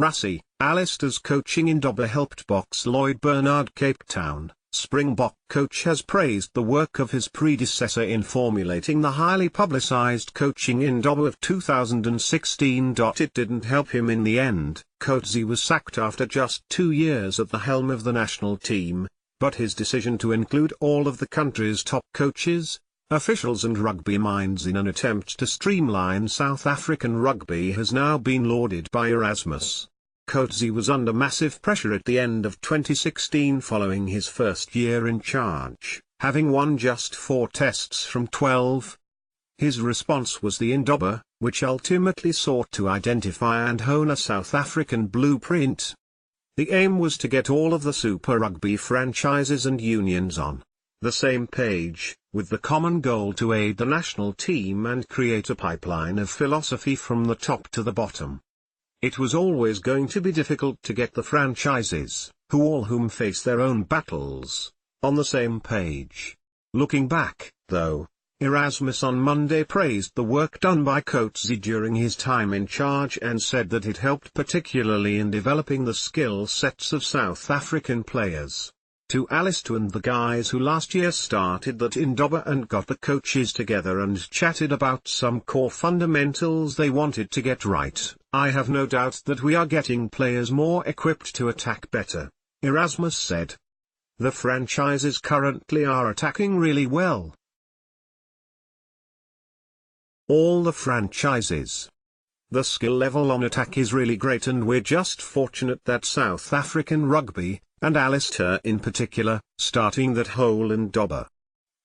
Rassie, Allister's coaching Indaba helped Boks Lloyd Burnard Cape Town. Springbok coach has praised the work of his predecessor in formulating the highly publicised coaching Indaba of 2016. It didn't help him in the end. Coetzee was sacked after just 2 years at the helm of the national team, but his decision to include all of the country's top coaches, officials and rugby minds in an attempt to streamline South African rugby has now been lauded by Erasmus. Coetzee was under massive pressure at the end of 2016 following his first year in charge, having won just 4 tests from 12. His response was the Indaba, which ultimately sought to identify and hone a South African blueprint. The aim was to get all of the Super Rugby franchises and unions on the same page, with the common goal to aid the national team and create a pipeline of philosophy from the top to the bottom. It was always going to be difficult to get the franchises, whom face their own battles, on the same page. Looking back, though, Erasmus on Monday praised the work done by Coetzee during his time in charge and said that it helped particularly in developing the skill sets of South African players. To Allister and the guys who last year started that Indaba and got the coaches together and chatted about some core fundamentals they wanted to get right, I have no doubt that we are getting players more equipped to attack better, Erasmus said. The franchises currently are attacking really well. All the franchises. The skill level on attack is really great and we're just fortunate that South African rugby, and Allister in particular, starting that whole Indaba.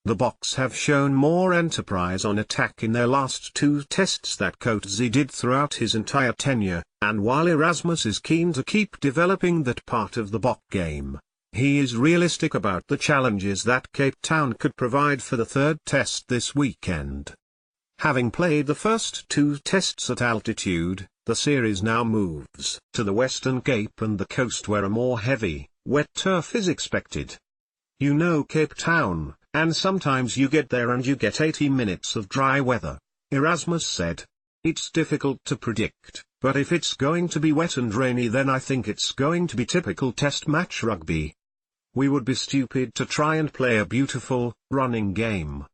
The Boks have shown more enterprise on attack in their last 2 tests that Coetzee did throughout his entire tenure, and while Erasmus is keen to keep developing that part of the Bok game, he is realistic about the challenges that Cape Town could provide for the 3rd test this weekend. Having played the first 2 tests at altitude, the series now moves to the Western Cape and the coast where a more heavy, wet turf is expected. You know Cape Town, and sometimes you get there and you get 80 minutes of dry weather, Erasmus said. It's difficult to predict, but if it's going to be wet and rainy then I think it's going to be typical test match rugby. We would be stupid to try and play a beautiful, running game.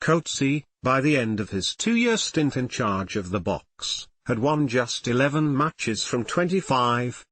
Coetzee, by the end of his 2-year stint in charge of the Boks, had won just 11 matches from 25,